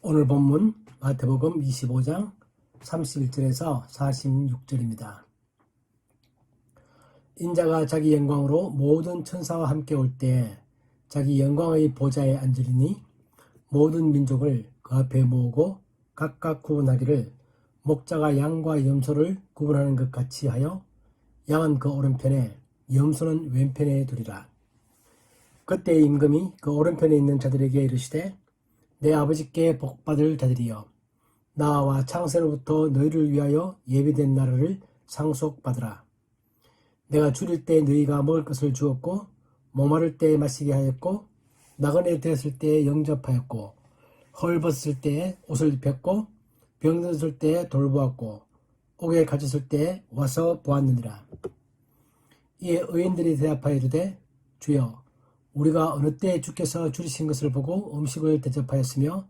오늘 본문 마태복음 25장 31절에서 46절입니다. 인자가 자기 영광으로 모든 천사와 함께 올 때 자기 영광의 보좌에 앉으리니 모든 민족을 그 앞에 모으고 각각 구분하기를 목자가 양과 염소를 구분하는 것 같이 하여 양은 그 오른편에 염소는 왼편에 두리라. 그때 임금이 그 오른편에 있는 자들에게 이르시되 내 아버지께 복받을 자들이여 나와 창세로부터 너희를 위하여 예비된 나라를 상속받으라. 내가 줄일 때 너희가 먹을 것을 주었고 목마를 때 마시게 하였고 나그네 되었을 때 영접하였고 헐벗을 때 옷을 입혔고 병들었을 때 돌보았고 옥에 갇혔을 때 와서 보았느니라. 이에 의인들이 대답하여 이르되 주여 우리가 어느 때 주께서 줄이신 것을 보고 음식을 대접하였으며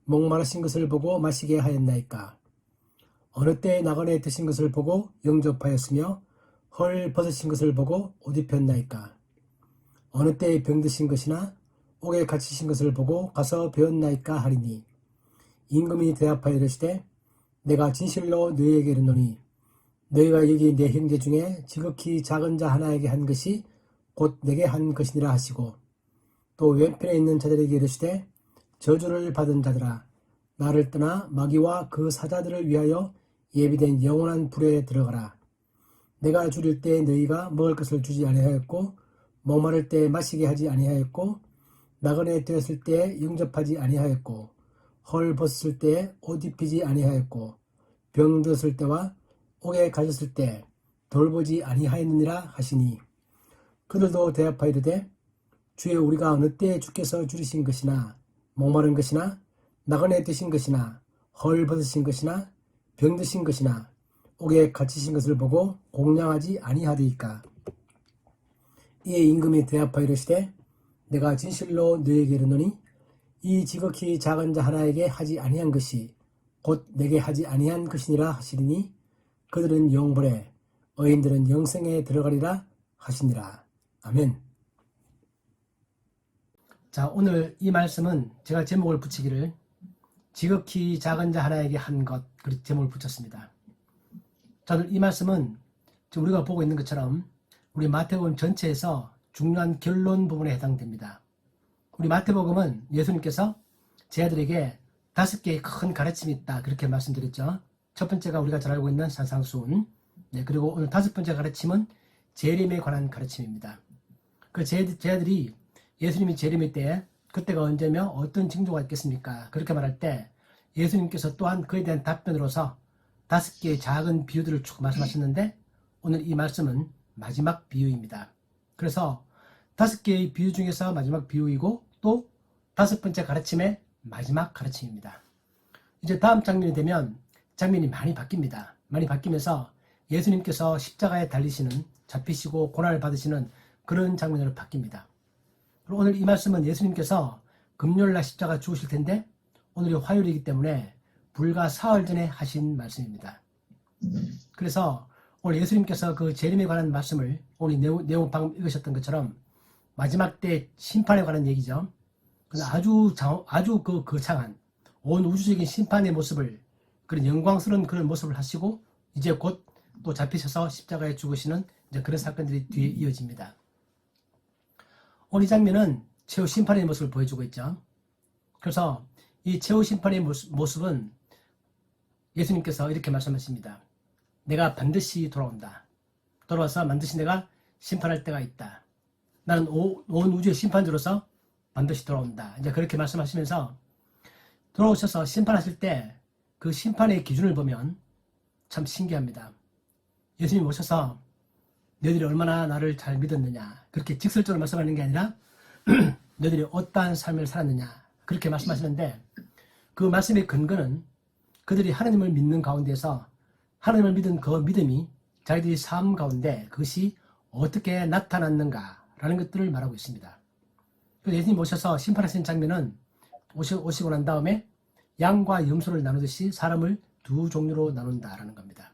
목마르신 것을 보고 마시게 하였나이까? 어느 때 나그네 드신 것을 보고 영접하였으며 헐 벗으신 것을 보고 옷 입혔나이까? 어느 때 병드신 것이나 옥에 갇히신 것을 보고 가서 배웠나이까 하리니 임금이 대답하여 이르시되 내가 진실로 너희에게 이르노니 너희가 여기 내 형제 중에 지극히 작은 자 하나에게 한 것이 곧 내게 한 것이니라 하시고 또 왼편에 있는 자들에게 이르시되 저주를 받은 자들아 나를 떠나 마귀와 그 사자들을 위하여 예비된 영원한 불에 들어가라. 내가 줄일 때 너희가 먹을 것을 주지 아니하였고 목마를 때 마시게 하지 아니하였고 나그네 되었을 때 영접하지 아니하였고 헐 벗었을 때 옷 입히지 아니하였고 병들었을 때와 옥에 갇혔을 때 돌보지 아니하였느니라 하시니 그들도 대답하여 이르되 주여 우리가 어느 때 주께서 줄이신 것이나 목마른 것이나 나그네 되신 것이나 헐 벗으신 것이나 병드신 것이나 옥에 갇히신 것을 보고 공양하지 아니하리이까? 이에 임금이 대답하여 이르시되 내가 진실로 너희에게 이르노니 이 지극히 작은 자 하나에게 하지 아니한 것이 곧 내게 하지 아니한 것이니라 하시리니 그들은 영벌에 의인들은 영생에 들어가리라 하시니라. 아멘. 자, 오늘 이 말씀은 제가 제목을 붙이기를 지극히 작은 자 하나에게 한 것, 그렇게 제목을 붙였습니다. 자, 오늘 이 말씀은 지금 우리가 보고 있는 것처럼 우리 마태복음 전체에서 중요한 결론 부분에 해당됩니다. 우리 마태복음은 예수님께서 제 아들에게 5개의 큰 가르침이 있다, 그렇게 말씀드렸죠. 첫 번째가 우리가 잘 알고 있는 산상수훈, 그리고 오늘 5번째 가르침은 재림에 관한 가르침입니다. 그 제 아들이 예수님이 재림일 때 그때가 언제며 어떤 징조가 있겠습니까? 그렇게 말할 때 예수님께서 또한 그에 대한 답변으로서 5개의 작은 비유들을 쭉 말씀하셨는데 오늘 이 말씀은 마지막 비유입니다. 그래서 5개의 비유 중에서 마지막 비유이고 또 5번째 가르침의 마지막 가르침입니다. 이제 다음 장면이 되면 장면이 많이 바뀝니다. 많이 바뀌면서 예수님께서 십자가에 달리시는, 잡히시고 고난을 받으시는 그런 장면으로 바뀝니다. 그리고 오늘 이 말씀은 예수님께서 금요일날 십자가 죽으실 텐데 오늘이 화요일이기 때문에 불과 사흘 전에 하신 말씀입니다. 그래서 오늘 예수님께서 그 재림에 관한 말씀을 오늘 내용 방금 읽으셨던 것처럼 마지막 때 심판에 관한 얘기죠. 아주 거창한 온 우주적인 심판의 모습을, 그런 영광스러운 그런 모습을 하시고 이제 곧 또 잡히셔서 십자가에 죽으시는 이제 그런 사건들이 뒤에 이어집니다. 오늘 이 장면은 최후 심판의 모습을 보여주고 있죠. 그래서 이 최후 심판의 모습은 예수님께서 이렇게 말씀하십니다. 내가 반드시 돌아온다. 돌아와서 반드시 내가 심판할 때가 있다. 나는 온 우주의 심판자로서 반드시 돌아온다. 이제 그렇게 말씀하시면서 돌아오셔서 심판하실 때 그 심판의 기준을 보면 참 신기합니다. 예수님 오셔서 너희들이 얼마나 나를 잘 믿었느냐, 그렇게 직설적으로 말씀하는 게 아니라 너희들이 어떠한 삶을 살았느냐, 그렇게 말씀하시는데 그 말씀의 근거는 그들이 하나님을 믿는 가운데서 하나님을 믿은 그 믿음이 자기들이 삶 가운데 그것이 어떻게 나타났는가라는 것들을 말하고 있습니다. 그래서 예수님 오셔서 심판하신 장면은 오시고 난 다음에 양과 염소를 나누듯이 사람을 2 종류로 나눈다라는 겁니다.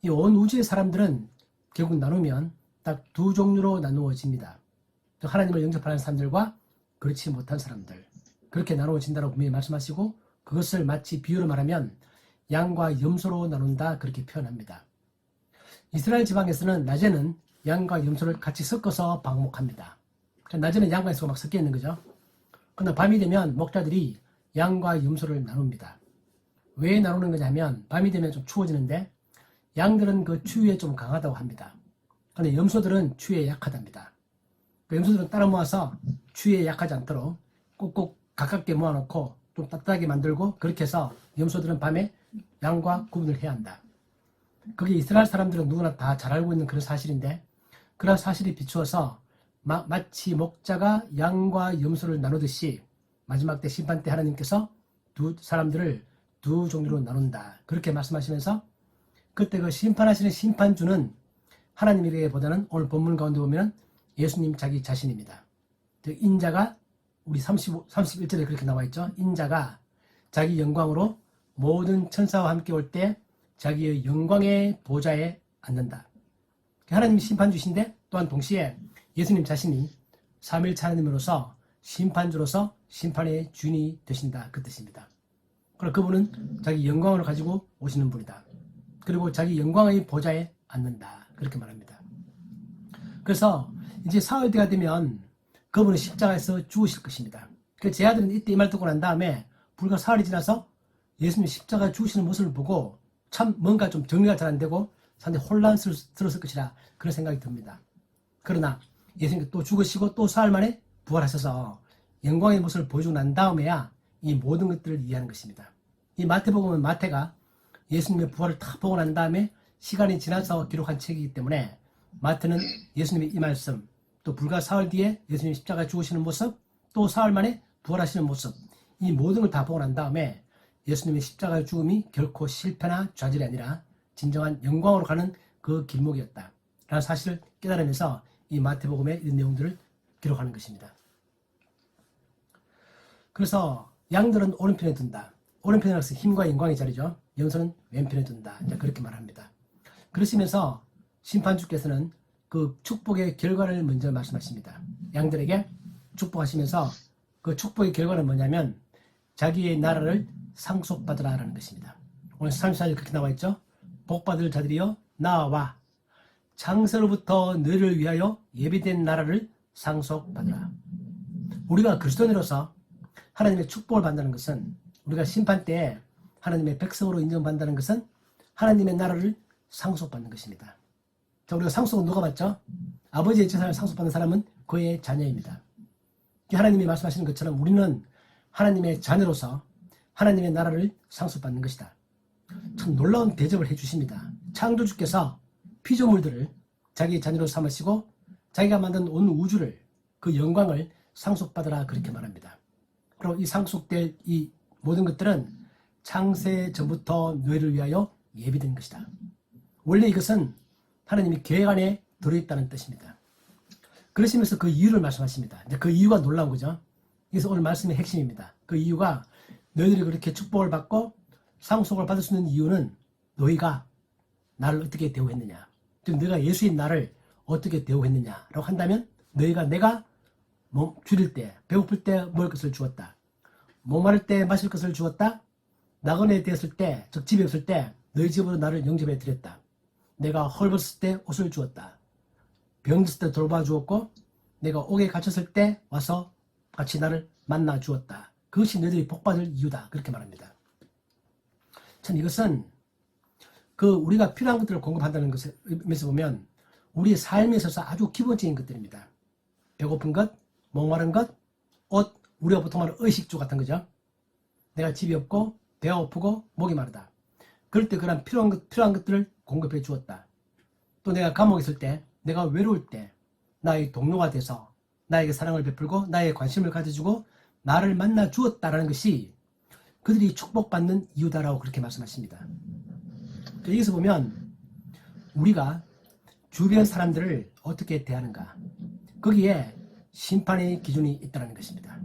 이 온 우주의 사람들은 결국 나누면 딱 2 종류로 나누어집니다. 하나님을 영접하는 사람들과 그렇지 못한 사람들. 그렇게 나누어진다고 분명히 말씀하시고 그것을 마치 비유로 말하면 양과 염소로 나눈다 그렇게 표현합니다. 이스라엘 지방에서는 낮에는 양과 염소를 같이 섞어서 방목합니다. 낮에는 양과 염소가 막 섞여 있는 거죠. 그러나 밤이 되면 목자들이 양과 염소를 나눕니다. 왜 나누는 거냐면 밤이 되면 좀 추워지는데 양들은 그 추위에 좀 강하다고 합니다. 그런데 염소들은 추위에 약하답니다. 염소들은 따라 모아서 추위에 약하지 않도록 꼭꼭 가깝게 모아놓고 좀 따뜻하게 만들고 그렇게 해서 염소들은 밤에 양과 구분을 해야 한다. 그게 이스라엘 사람들은 누구나 다 잘 알고 있는 그런 사실인데 그런 사실이 비추어서 마치 목자가 양과 염소를 나누듯이 마지막 때 심판 때 하나님께서 두 사람들을 두 종류로 나눈다. 그렇게 말씀하시면서 그때 그 심판하시는 심판주는 하나님에게보다는 오늘 본문 가운데 보면 예수님 자기 자신입니다. 인자가 우리 31절에 그렇게 나와 있죠. 인자가 자기 영광으로 모든 천사와 함께 올 때 자기의 영광의 보좌에 앉는다. 하나님이 심판주신데 또한 동시에 예수님 자신이 삼일차 하나님으로서 심판주로서 심판의 주인이 되신다. 그 뜻입니다. 그리고 그분은 자기 영광을 가지고 오시는 분이다. 그리고 자기 영광의 보좌에 앉는다. 그렇게 말합니다. 그래서 이제 사흘 때가 되면 그분은 십자가에서 죽으실 것입니다. 그 제 아들은 이때 이 말 듣고 난 다음에 불과 사흘이 지나서 예수님 십자가에 죽으시는 모습을 보고 참 뭔가 좀 정리가 잘 안 되고 상당히 혼란스러웠을 것이라 그런 생각이 듭니다. 그러나 예수님이 또 죽으시고 또 사흘 만에 부활하셔서 영광의 모습을 보여주고 난 다음에야 이 모든 것들을 이해하는 것입니다. 이 마태복음은 마태가 예수님의 부활을 다 보고 난 다음에 시간이 지나서 기록한 책이기 때문에 마태는 예수님의 이 말씀 또 불과 사흘 뒤에 예수님이 십자가에 죽으시는 모습 또 사흘 만에 부활하시는 모습 이 모든 걸 다 보고 난 다음에 예수님의 십자가의 죽음이 결코 실패나 좌절이 아니라 진정한 영광으로 가는 그 길목이었다 라는 사실을 깨달으면서 이 마태복음의 이런 내용들을 기록하는 것입니다. 그래서 양들은 오른편에 둔다. 오른편이라고 해서 힘과 영광의 자리죠. 염소는 왼편에 둔다. 그렇게 말합니다. 그러시면서 심판주께서는 그 축복의 결과를 먼저 말씀하십니다. 양들에게 축복하시면서 그 축복의 결과는 뭐냐면 자기의 나라를 상속받으라라는 것입니다. 오늘 34절 그렇게 나와 있죠. 복받을 자들이여 나와 창세로부터 너희를 위하여 예비된 나라를 상속받으라. 우리가 그리스도인으로서 하나님의 축복을 받는다는 것은 우리가 심판 때에 하나님의 백성으로 인정받는다는 것은 하나님의 나라를 상속받는 것입니다. 자, 우리가 상속은 누가 받죠? 아버지의 재산을 상속받는 사람은 그의 자녀입니다. 하나님이 말씀하시는 것처럼 우리는 하나님의 자녀로서 하나님의 나라를 상속받는 것이다. 참 놀라운 대접을 해주십니다. 창조주께서 피조물들을 자기의 자녀로 삼으시고 자기가 만든 온 우주를 그 영광을 상속받으라 그렇게 말합니다. 그리고 이 상속될 이 모든 것들은 창세 전부터 너희를 위하여 예비된 것이다. 원래 이것은 하나님이 계획 안에 들어있다는 뜻입니다. 그러시면서 그 이유를 말씀하십니다. 그 이유가 놀라운 거죠. 그래서 오늘 말씀의 핵심입니다. 그 이유가 너희들이 그렇게 축복을 받고 상속을 받을 수 있는 이유는 너희가 나를 어떻게 대우했느냐. 즉 너희가 예수인 나를 어떻게 대우했느냐라고 한다면 너희가 내가 줄일 때 배고플 때 먹을 것을 주었다. 목마를 때 마실 것을 주었다. 나그네 되었을 때 즉 집에 없을 때 너희 집으로 나를 영접해 드렸다. 내가 헐벗을 때 옷을 주었다. 병들었을 때 돌봐 주었고 내가 옥에 갇혔을 때 와서 같이 나를 만나 주었다. 그것이 너희들이 복받을 이유다. 그렇게 말합니다. 참 이것은 그 우리가 필요한 것들을 공급한다는 것을 의미에서 보면 우리의 삶에 있어서 아주 기본적인 것들입니다. 배고픈 것, 목마른 것, 옷, 우리가 보통 말하는 의식주 같은 거죠. 내가 집이 없고 배가 고프고 목이 마르다. 그럴 때 그런 필요한 것들을 공급해 주었다. 또 내가 감옥에 있을 때, 내가 외로울 때 나의 동료가 돼서 나에게 사랑을 베풀고 나에게 관심을 가져주고 나를 만나 주었다라는 것이 그들이 축복받는 이유다라고 그렇게 말씀하십니다. 여기서 보면 우리가 주변 사람들을 어떻게 대하는가 거기에 심판의 기준이 있다는 것입니다.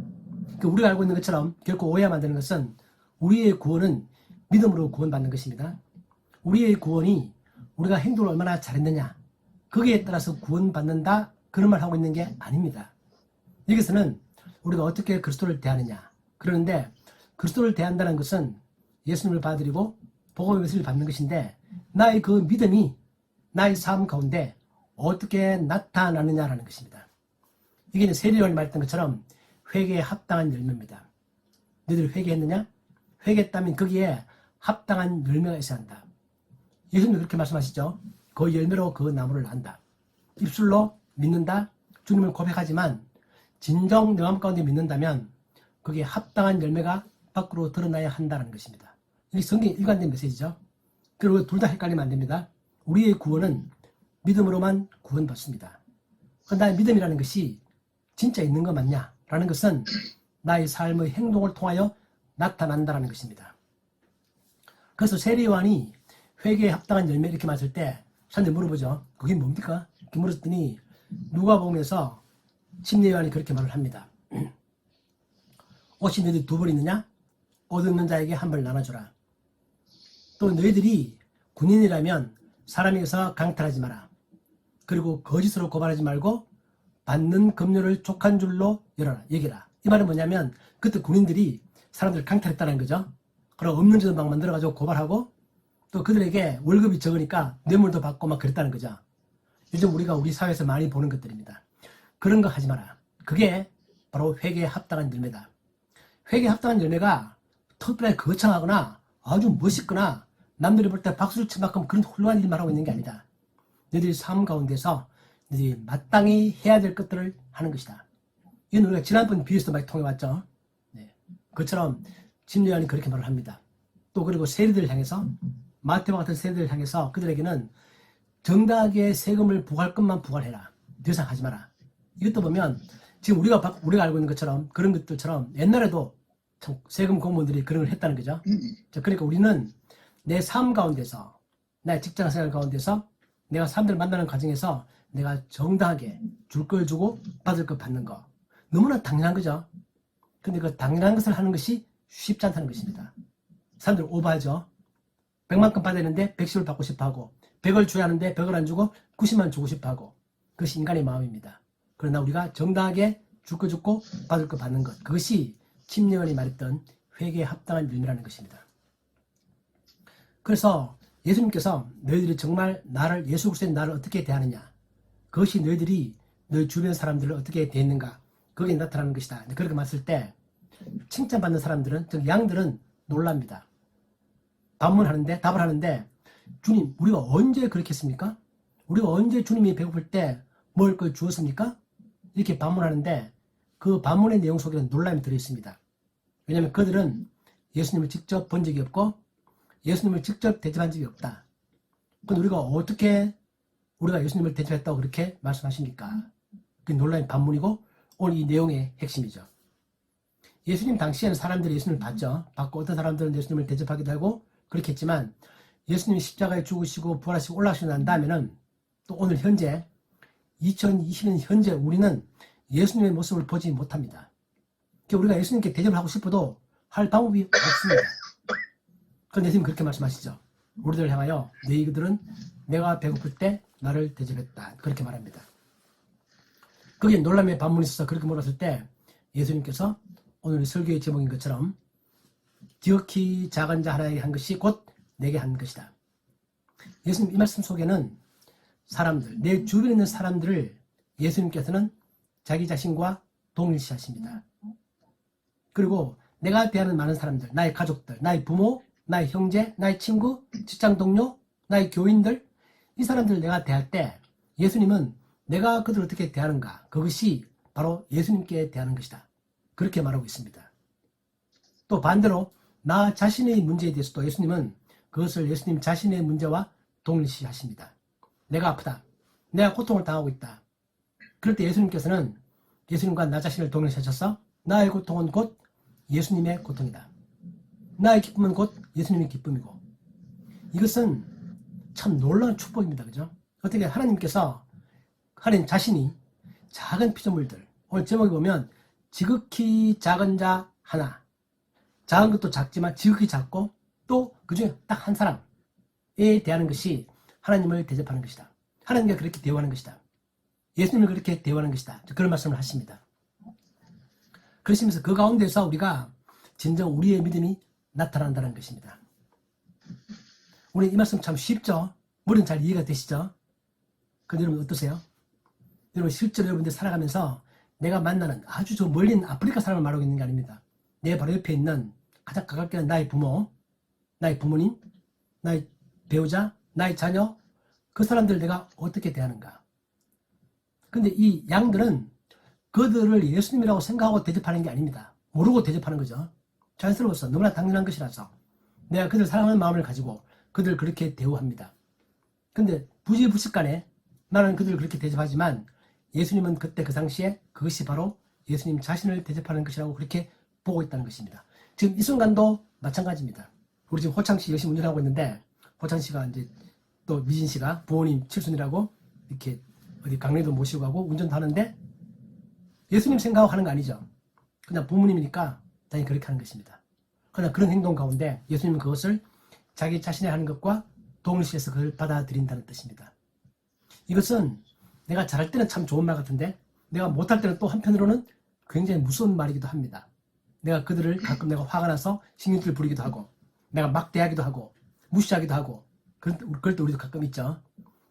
우리가 알고 있는 것처럼 결코 오해하면 안 되는 것은 우리의 구원은 믿음으로 구원받는 것입니다. 우리의 구원이 우리가 행동을 얼마나 잘했느냐 거기에 따라서 구원받는다 그런 말 하고 있는 게 아닙니다. 여기서는 우리가 어떻게 그리스도를 대하느냐 그런데 그리스도를 대한다는 것은 예수님을 받아들이고 복음의 메시지를 받는 것인데 나의 그 믿음이 나의 삶 가운데 어떻게 나타나느냐라는 것입니다. 이게 세례요한이 말했던 것처럼 회개에 합당한 열매입니다. 너희들 회개했느냐? 회개했다면 거기에 합당한 열매가 있어야 한다. 예수님도 그렇게 말씀하시죠. 그 열매로 그 나무를 안다. 입술로 믿는다. 주님을 고백하지만 진정 내 마음 가운데 믿는다면 거기에 합당한 열매가 밖으로 드러나야 한다는 것입니다. 이게 성경의 일관된 메시지죠. 그리고 둘 다 헷갈리면 안 됩니다. 우리의 구원은 믿음으로만 구원받습니다. 나의 믿음이라는 것이 진짜 있는 거 맞냐? 라는 것은 나의 삶의 행동을 통하여 나타난다는 것입니다. 그래서 세례요한이 회개에 합당한 열매 이렇게 맞을 때 사람들이 물어보죠. 그게 뭡니까? 이렇게 물었더니 누가복음에서 침례요한이 그렇게 말을 합니다. 옷이 너희들 두 벌 있느냐? 옷 없는 자에게 한 벌 나눠주라. 또 너희들이 군인이라면 사람에게서 강탈하지 마라. 그리고 거짓으로 고발하지 말고 받는 급료를 족한 줄로 열어라. 얘기라. 이 말은 뭐냐면 그때 군인들이 사람들을 강탈했다는 거죠. 그럼 없는 짓을 막 만들어가지고 고발하고 또 그들에게 월급이 적으니까 뇌물도 받고 막 그랬다는 거죠. 요즘 우리가 우리 사회에서 많이 보는 것들입니다. 그런 거 하지 마라. 그게 바로 회개에 합당한 열매다. 회개에 합당한 열매가 특별하게 거창하거나 아주 멋있거나 남들이 볼 때 박수를 칠 만큼 그런 훌륭한 일만 하고 있는 게 아니다. 너희들이 삶 가운데서 너희들이 마땅히 해야 될 것들을 하는 것이다. 이건 우리가 지난번 비유에서도 많이 통해왔죠. 네. 그처럼 침례요한이 그렇게 말을 합니다. 또 그리고 세리들을 향해서 마태와 같은 세리들을 향해서 그들에게는 정당하게 세금을 부과할 것만 부과해라. 더 이상 하지 마라. 이것도 보면 지금 우리가 알고 있는 것처럼 그런 것들처럼 옛날에도 세금 공무원들이 그런 걸 했다는 거죠. 그러니까 우리는 내 삶 가운데서 나의 직장 생활 가운데서 내가 사람들을 만나는 과정에서 내가 정당하게 줄 걸 주고 받을 걸 받는 거 너무나 당연한 거죠. 근데 그 당연한 것을 하는 것이 쉽지 않다는 것입니다. 사람들 오버하죠. 100만큼 받아야 되는데 110을 받고 싶어하고 100을 줘야 하는데 100을 안 주고 90만 주고 싶어하고 그것이 인간의 마음입니다. 그러나 우리가 정당하게 줄 거 줬고 받을 거 받는 것 그것이 침례요한이 말했던 회개에 합당한 열매라는 것입니다. 그래서 예수님께서 너희들이 정말 예수 그리스도의 나를 어떻게 대하느냐 그것이 너희들이 너희 주변 사람들을 어떻게 대했는가 거기에 나타나는 것이다. 그렇게 말했을 때 칭찬받는 사람들은 즉 양들은 놀랍니다. 답을 하는데 주님 우리가 언제 그렇게 했습니까? 우리가 언제 주님이 배고플 때 먹을 걸 주었습니까? 이렇게 반문하는데 그 반문의 내용 속에는 놀람이 들어있습니다. 왜냐하면 그들은 예수님을 직접 본 적이 없고 예수님을 직접 대접한 적이 없다. 그럼 우리가 어떻게 우리가 예수님을 대접했다고 그렇게 말씀하십니까? 그게 놀라운 반문이고 오늘 이 내용의 핵심이죠. 예수님 당시에는 사람들이 예수님을 받고 어떤 사람들은 예수님을 대접하기도 하고 그렇게 했지만 예수님이 십자가에 죽으시고 부활하시고 올라가시고 난 다음에는 또 오늘 현재 2020년 현재 우리는 예수님의 모습을 보지 못합니다. 그러니까 우리가 예수님께 대접을 하고 싶어도 할 방법이 없습니다. 그런데 예수님 그렇게 말씀하시죠. 우리들을 향하여 너희들은 내가 배고플 때 나를 대접했다. 그렇게 말합니다. 거기에 놀람의 반문이 있어서 그렇게 물었을 때 예수님께서 오늘 설교의 제목인 것처럼 지극히 작은 자 하나에게 한 것이 곧 내게 한 것이다. 예수님 이 말씀 속에는 사람들, 내 주변에 있는 사람들을 예수님께서는 자기 자신과 동일시하십니다. 그리고 내가 대하는 많은 사람들, 나의 가족들, 나의 부모, 나의 형제, 나의 친구, 직장 동료, 나의 교인들 이 사람들을 내가 대할 때 예수님은 내가 그들을 어떻게 대하는가 그것이 바로 예수님께 대하는 것이다. 그렇게 말하고 있습니다. 또 반대로 나 자신의 문제에 대해서도 예수님은 그것을 예수님 자신의 문제와 동일시하십니다. 내가 아프다. 내가 고통을 당하고 있다. 그럴 때 예수님께서는 예수님과 나 자신을 동일시하셔서 나의 고통은 곧 예수님의 고통이다. 나의 기쁨은 곧 예수님의 기쁨이고 이것은 참 놀라운 축복입니다. 그죠? 어떻게 하나님께서 하나님 자신이 작은 피조물들 오늘 제목에 보면 지극히 작은 자 하나 작은 것도 작지만 지극히 작고 또 그중에 딱 한 사람에 대하는 것이 하나님을 대접하는 것이다. 하나님과 그렇게 대화하는 것이다. 예수님을 그렇게 대화하는 것이다. 그런 말씀을 하십니다. 그러시면서 그 가운데서 우리가 진정 우리의 믿음이 나타난다는 것입니다. 오늘 이 말씀 참 쉽죠? 머리는 잘 이해가 되시죠? 근데 여러분 어떠세요? 여러분 실제로 여러분들 살아가면서 내가 만나는 아주 저 멀리 있는 아프리카 사람을 말하고 있는 게 아닙니다. 내 바로 옆에 있는 가장 가깝게 있는 나의 부모, 나의 부모님, 나의 배우자, 나의 자녀, 그 사람들을 내가 어떻게 대하는가. 근데 이 양들은 그들을 예수님이라고 생각하고 대접하는 게 아닙니다. 모르고 대접하는 거죠. 자연스러워서 너무나 당연한 것이라서 내가 그들 사랑하는 마음을 가지고 그들을 그렇게 대우합니다. 근데 부지부식간에 나는 그들을 그렇게 대접하지만 예수님은 그때 그 당시에 그것이 바로 예수님 자신을 대접하는 것이라고 그렇게 보고 있다는 것입니다. 지금 이 순간도 마찬가지입니다. 우리 지금 호창씨 열심히 운전하고 있는데 호창씨가 이제 또 미진씨가 부모님 칠순이라고 이렇게 어디 강릉도 모시고 가고 운전도 하는데 예수님 생각하고 하는 거 아니죠. 그냥 부모님이니까 당연히 그렇게 하는 것입니다. 그러나 그런 행동 가운데 예수님은 그것을 자기 자신의 하는 것과 동일시해서 그걸 받아들인다는 뜻입니다. 이것은 내가 잘할 때는 참 좋은 말 같은데 내가 못할 때는 또 한편으로는 굉장히 무서운 말이기도 합니다. 내가 그들을 가끔 내가 화가 나서 신경질 부리기도 하고 내가 막대하기도 하고 무시하기도 하고 그럴 때 우리도 가끔 있죠.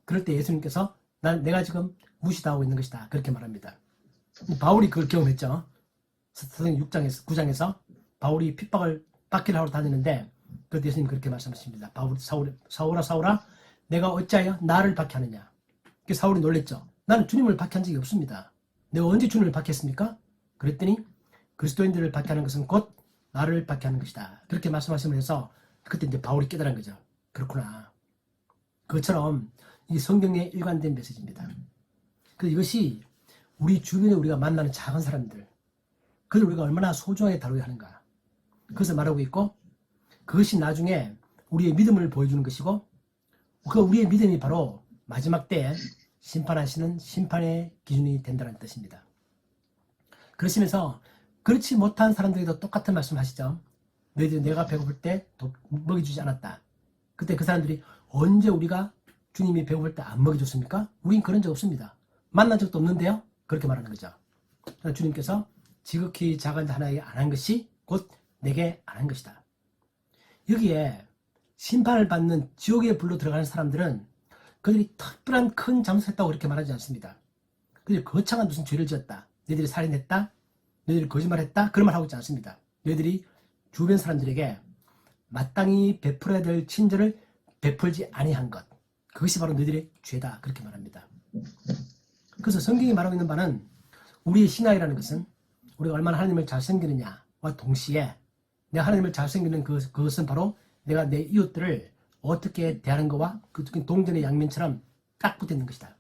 그럴 때 예수님께서 내가 지금 무시당하고 있는 것이다. 그렇게 말합니다. 바울이 그걸 경험했죠. 사도행 6장에서 9장에서 바울이 핍박을 받기를 하러 다니는데 그때 예수님 그렇게 말씀하십니다. 사울아 내가 어찌하여 나를 박해하느냐. 사울이 놀랬죠. 나는 주님을 박해한 적이 없습니다. 내가 언제 주님을 박해했습니까? 그랬더니 그리스도인들을 박해하는 것은 곧 나를 박해하는 것이다. 그렇게 말씀하시면서 해서 그때 이제 바울이 깨달은 거죠. 그렇구나. 그것처럼 이 성경의 일관된 메시지입니다. 그래서 이것이 우리 주변에 우리가 만나는 작은 사람들, 그들 우리가 얼마나 소중하게 다루어야 하는가. 그것을 말하고 있고 그것이 나중에 우리의 믿음을 보여주는 것이고 그 우리의 믿음이 바로 마지막 때에 심판하시는 심판의 기준이 된다는 뜻입니다. 그러시면서 그렇지 못한 사람들에게도 똑같은 말씀 하시죠. 너희들이 내가 배고플 때 먹여주지 않았다. 그때 그 사람들이 언제 우리가 주님이 배고플 때 안 먹여줬습니까? 우린 그런 적 없습니다. 만난 적도 없는데요. 그렇게 말하는 거죠. 주님께서 지극히 작은 자 하나에게 안 한 것이 곧 내게 안 한 것이다. 여기에 심판을 받는 지옥의 불로 들어가는 사람들은 그들이 특별한 큰 잘못했다고 그렇게 말하지 않습니다. 그들이 거창한 무슨 죄를 지었다. 너희들이 살인했다. 너희들이 거짓말했다. 그런 말 하고 있지 않습니다. 너희들이 주변 사람들에게 마땅히 베풀어야 될 친절을 베풀지 아니한 것. 그것이 바로 너희들의 죄다. 그렇게 말합니다. 그래서 성경이 말하고 있는 바는 우리의 신앙이라는 것은 우리가 얼마나 하나님을 잘 섬기느냐와 동시에 내가 하나님을 잘 섬기는 그것은 바로 내가 내 이웃들을 어떻게 대하는 것과 그 동전의 양면처럼 딱 붙어 있는 것이다.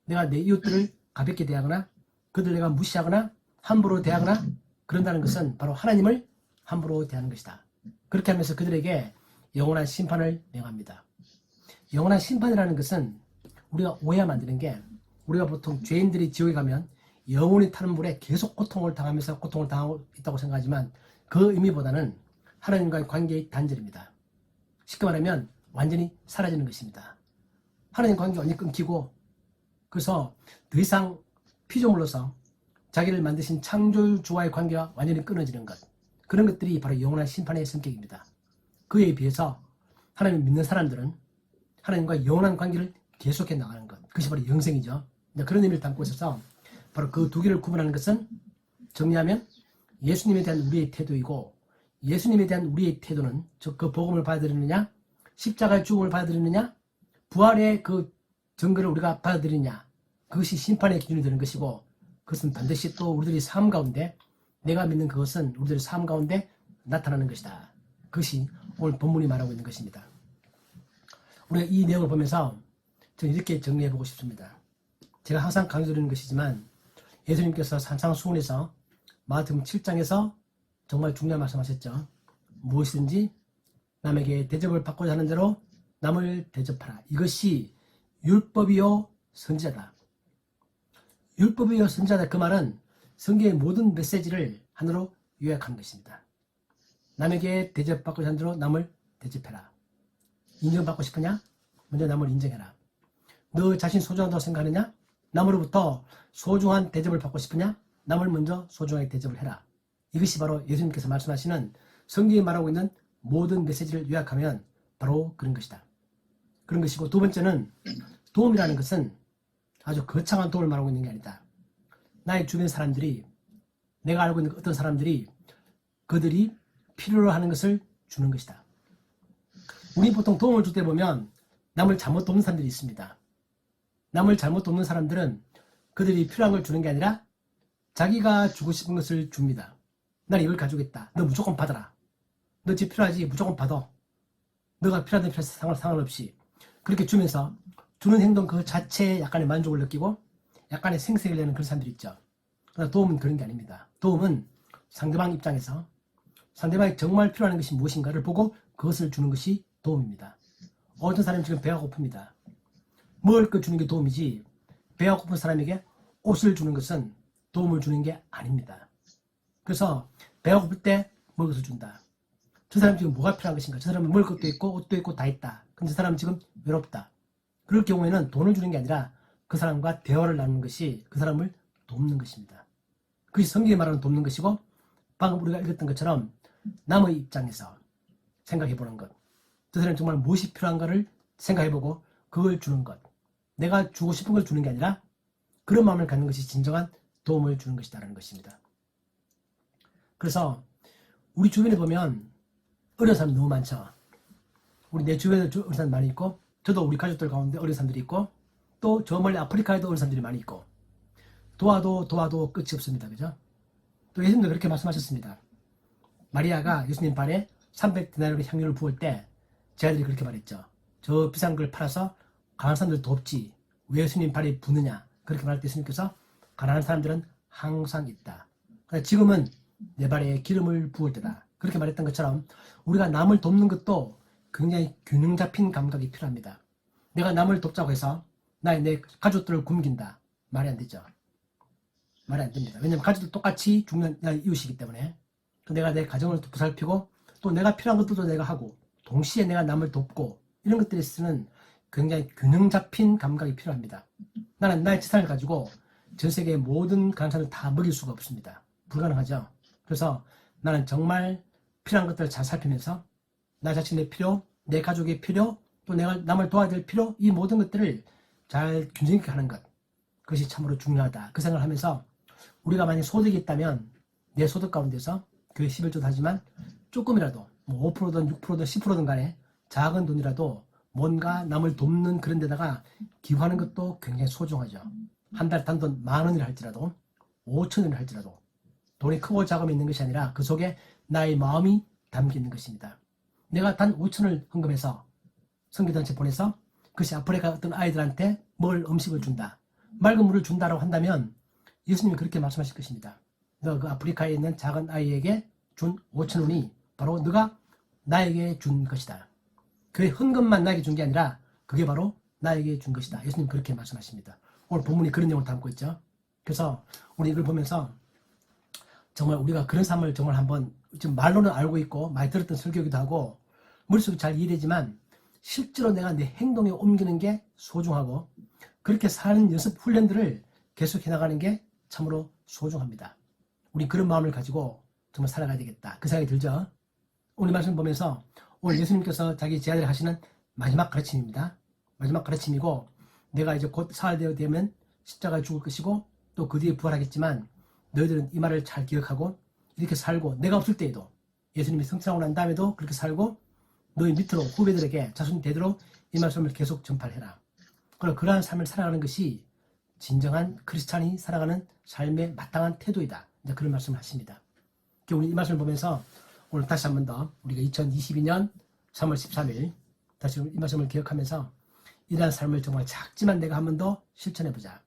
내가 내 이웃들을 가볍게 대하거나 그들 내가 무시하거나 함부로 대하거나 그런다는 것은 바로 하나님을 함부로 대하는 것이다. 그렇게 하면서 그들에게 영원한 심판을 명합니다. 영원한 심판이라는 것은 우리가 오해하면 안 되는 게 우리가 보통 죄인들이 지옥에 가면 영원히 타는 물에 계속 고통을 당하면서 고통을 당하고 있다고 생각하지만 그 의미보다는 하나님과의 관계의 단절입니다. 쉽게 말하면 완전히 사라지는 것입니다. 하나님 관계가 완전히 끊기고 그래서 더 이상 피조물로서 자기를 만드신 창조주와의 관계가 완전히 끊어지는 것. 그런 것들이 바로 영원한 심판의 성격입니다. 그에 비해서 하나님을 믿는 사람들은 하나님과 영원한 관계를 계속해 나가는 것. 그것이 바로 영생이죠. 그런 의미를 담고 있어서 바로 그 두 개를 구분하는 것은 정리하면 예수님에 대한 우리의 태도이고 예수님에 대한 우리의 태도는 즉 그 복음을 받아들이느냐 십자가의 죽음을 받아들이느냐 부활의 그 증거를 우리가 받아들이느냐 그것이 심판의 기준이 되는 것이고 그것은 반드시 또 우리들의 삶 가운데 내가 믿는 그것은 우리들의 삶 가운데 나타나는 것이다. 그것이 오늘 본문이 말하고 있는 것입니다. 우리가 이 내용을 보면서 저는 이렇게 정리해보고 싶습니다. 제가 항상 강조드리는 것이지만 예수님께서 산상수훈에서 마태복음 7장에서 정말 중요한 말씀하셨죠. 무엇이든지 남에게 대접을 받고자 하는 대로 남을 대접하라. 이것이 율법이요 선지자다. 율법이요 선지자다. 그 말은 성경의 모든 메시지를 하나로 요약하는 것입니다. 남에게 대접받고자 하는 대로 남을 대접해라. 인정받고 싶으냐? 먼저 남을 인정해라. 너 자신 소중하다고 생각하느냐? 남으로부터 소중한 대접을 받고 싶으냐? 남을 먼저 소중하게 대접을 해라. 이것이 바로 예수님께서 말씀하시는 성경이 말하고 있는 모든 메시지를 요약하면 바로 그런 것이다. 그런 것이고, 두 번째는 도움이라는 것은 아주 거창한 도움을 말하고 있는 게 아니다. 나의 주변 사람들이, 내가 알고 있는 어떤 사람들이 그들이 필요로 하는 것을 주는 것이다. 우리 보통 도움을 줄 때 보면 남을 잘못 돕는 사람들이 있습니다. 남을 잘못 돕는 사람들은 그들이 필요한 걸 주는 게 아니라 자기가 주고 싶은 것을 줍니다. 난 이걸 가지고있다. 너 무조건 받아라. 너 집 필요하지? 무조건 받아. 너가 필요하든 필요하든 상관없이 그렇게 주면서 주는 행동 그 자체에 약간의 만족을 느끼고 약간의 생색을 내는 그런 사람들이 있죠. 그러나 도움은 그런 게 아닙니다. 도움은 상대방 입장에서 상대방이 정말 필요한 것이 무엇인가를 보고 그것을 주는 것이 도움입니다. 어떤 사람이 지금 배가 고픕니다. 먹을 거 주는 게 도움이지 배가 고픈 사람에게 옷을 주는 것은 도움을 주는 게 아닙니다. 그래서 배가 고플 때 먹을 것을 준다. 저 사람 지금 뭐가 필요한 것인가? 저 사람은 먹을 것도 있고 옷도 있고 다 있다. 근데 저 사람은 지금 외롭다. 그럴 경우에는 돈을 주는 게 아니라 그 사람과 대화를 나누는 것이 그 사람을 돕는 것입니다. 그것이 성경이 말하는 돕는 것이고, 방금 우리가 읽었던 것처럼 남의 입장에서 생각해보는 것, 저 사람이 정말 무엇이 필요한가를 생각해보고 그걸 주는 것, 내가 주고 싶은 걸 주는 게 아니라 그런 마음을 갖는 것이 진정한 도움을 주는 것이다라는 것입니다. 그래서 우리 주변에 보면 어려운 사람이 너무 많죠. 우리 내 주변에 어려운 사람이 많이 있고, 저도 우리 가족들 가운데 어려운 사람들이 있고, 또 저 멀리 아프리카에도 어려운 사람들이 많이 있고, 도와도 끝이 없습니다. 그죠? 또 예수님도 그렇게 말씀하셨습니다. 마리아가 예수님 발에 300데나리온의 향유를 부을 때 제 아들이 그렇게 말했죠. 저 비싼 걸 팔아서 가난한 사람들 돕지 왜 예수님 발에 부느냐. 그렇게 말할 때 예수님께서 가난한 사람들은 항상 있다. 지금은 내 발에 기름을 부을 때다. 그렇게 말했던 것처럼 우리가 남을 돕는 것도 굉장히 균형 잡힌 감각이 필요합니다. 내가 남을 돕자고 해서 내 가족들을 굶긴다. 말이 안 되죠. 말이 안 됩니다. 왜냐하면 가족들 똑같이 죽는 이웃이기 때문에 내가 내 가정을 보살피고 또 내가 필요한 것들도 내가 하고 동시에 내가 남을 돕고 이런 것들에 있어서는 굉장히 균형 잡힌 감각이 필요합니다. 나는 나의 재산을 가지고 전 세계의 모든 가난한 사람을 다 먹일 수가 없습니다. 불가능하죠. 그래서 나는 정말 필요한 것들을 잘 살피면서 나 자신의 필요, 내 가족의 필요, 또 내가 남을 도와야 될 필요, 이 모든 것들을 잘 균형 있게 하는 것, 그것이 참으로 중요하다. 그 생각을 하면서 우리가 만약 소득이 있다면 내 소득 가운데서 교회 11조도 하지만 조금이라도 뭐 5%든 6%든 10%든 간에 작은 돈이라도 뭔가 남을 돕는 그런 데다가 기부하는 것도 굉장히 소중하죠. 한 달 단돈 10,000원이라 할지라도 5,000원이라 할지라도 돈이 크고 작음이 있는 것이 아니라 그 속에 나의 마음이 담겨 있는 것입니다. 내가 단 5,000원을 헌금해서 선교단체 보내서 그것이 아프리카 어떤 아이들한테 먹을 음식을 준다. 맑은 물을 준다라고 한다면 예수님이 그렇게 말씀하실 것입니다. 너가 그 아프리카에 있는 작은 아이에게 준 5,000원이 바로 너가 나에게 준 것이다. 그의 헌금만 나에게 준 게 아니라 그게 바로 나에게 준 것이다. 예수님 그렇게 말씀하십니다. 오늘 본문이 그런 내용을 담고 있죠. 그래서 우리 이걸 보면서 정말 우리가 그런 삶을 정말 한번 지금 말로는 알고 있고 많이 들었던 설교이기도 하고 머릿속에 잘 이해되지만 실제로 내가 내 행동에 옮기는 게 소중하고 그렇게 사는 연습 훈련들을 계속 해나가는 게 참으로 소중합니다. 우리 그런 마음을 가지고 정말 살아가야 되겠다. 그 생각이 들죠. 오늘 말씀 보면서 오늘 예수님께서 자기 제자들이 하시는 마지막 가르침입니다. 마지막 가르침이고 내가 이제 곧 사흘 되면 십자가에 죽을 것이고 또 그 뒤에 부활하겠지만 너희들은 이 말을 잘 기억하고 이렇게 살고 내가 없을 때에도 예수님이 승천하고 난 다음에도 그렇게 살고 너희 밑으로 후배들에게 자손이 되도록 이 말씀을 계속 전파해라. 그리고 그러한 삶을 살아가는 것이 진정한 크리스찬이 살아가는 삶의 마땅한 태도이다. 이제 그런 말씀을 하십니다. 우리 이 말씀을 보면서 오늘 다시 한 번 더 우리가 2022년 3월 13일 다시 이 말씀을 기억하면서 이러한 삶을 정말 작지만 내가 한 번 더 실천해보자.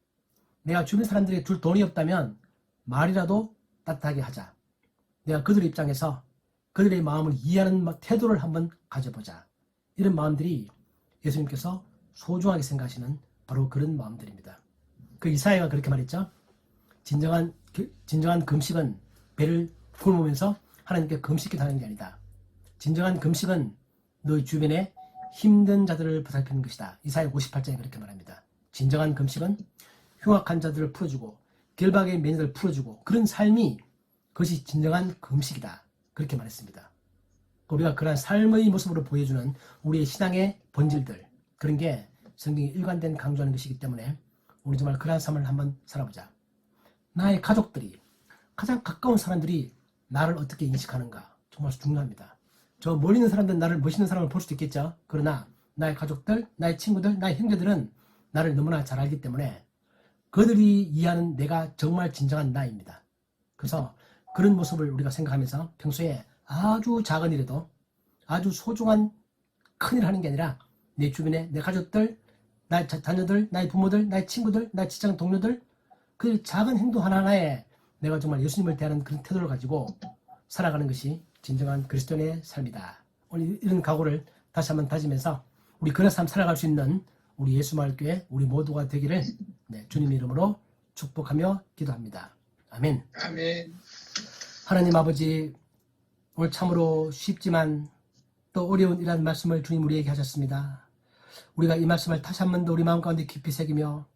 내가 주변 사람들에게 줄 돈이 없다면 말이라도 따뜻하게 하자. 내가 그들 입장에서 그들의 마음을 이해하는 태도를 한번 가져보자. 이런 마음들이 예수님께서 소중하게 생각하시는 바로 그런 마음들입니다. 그 이사야가 그렇게 말했죠. 진정한 금식은 배를 굶으면서 하나님께 금식기도 하는 게 아니다. 진정한 금식은 너희 주변에 힘든 자들을 보살피는 것이다. 이사야 58장에 그렇게 말합니다. 진정한 금식은 흉악한 자들을 풀어주고 결박의 매니들을 풀어주고 그런 삶이 그것이 진정한 금식이다. 그렇게 말했습니다. 우리가 그러한 삶의 모습으로 보여주는 우리의 신앙의 본질들, 그런 게 성경이 일관된 강조하는 것이기 때문에 우리 정말 그러한 삶을 한번 살아보자. 나의 가족들이, 가장 가까운 사람들이 나를 어떻게 인식하는가 정말 중요합니다. 저 멀리 있는 사람들은 나를 멋있는 사람을 볼 수도 있겠죠. 그러나 나의 가족들, 나의 친구들, 나의 형제들은 나를 너무나 잘 알기 때문에 그들이 이해하는 내가 정말 진정한 나입니다. 그래서 그런 모습을 우리가 생각하면서 평소에 아주 작은 일에도 아주 소중한 큰일 하는 게 아니라 내 주변에 내 가족들, 나의 자녀들, 나의 부모들, 나의 친구들, 나의 직장 동료들, 그 작은 행동 하나하나에 내가 정말 예수님을 대하는 그런 태도를 가지고 살아가는 것이 진정한 그리스도인의 삶이다. 오늘 이런 각오를 다시 한번 다지면서 우리 그런 삶 살아갈 수 있는 우리 예수마을교회 우리 모두가 되기를 주님의 이름으로 축복하며 기도합니다. 아멘. 아멘. 하나님 아버지, 오늘 참으로 쉽지만 또 어려운 이러한 말씀을 주님 우리에게 하셨습니다. 우리가 이 말씀을 다시 한 번 더 우리 마음 가운데 깊이 새기며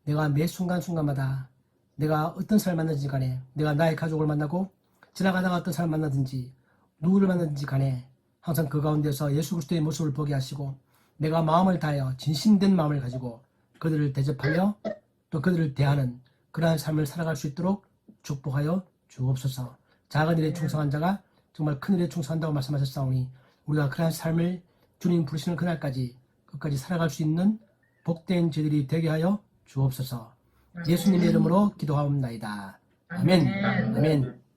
내가 매 순간순간마다 내가 어떤 사람을 만나든지 간에, 내가 나의 가족을 만나고 지나가다가 어떤 사람을 만나든지 누구를 만나든지 간에 항상 그 가운데서 예수 그리스도의 모습을 보게 하시고 내가 마음을 다하여 진심된 마음을 가지고 그들을 대접하며 또 그들을 대하는 그러한 삶을 살아갈 수 있도록 축복하여 주옵소서. 작은 일에 충성한 자가 정말 큰 일에 충성한다고 말씀하셨사오니 우리가 그러한 삶을 주님 부르시는 그날까지 끝까지 살아갈 수 있는 복된 저희들이 되게 하여 주옵소서. 예수님의 이름으로 기도하옵나이다. 아멘. 아멘.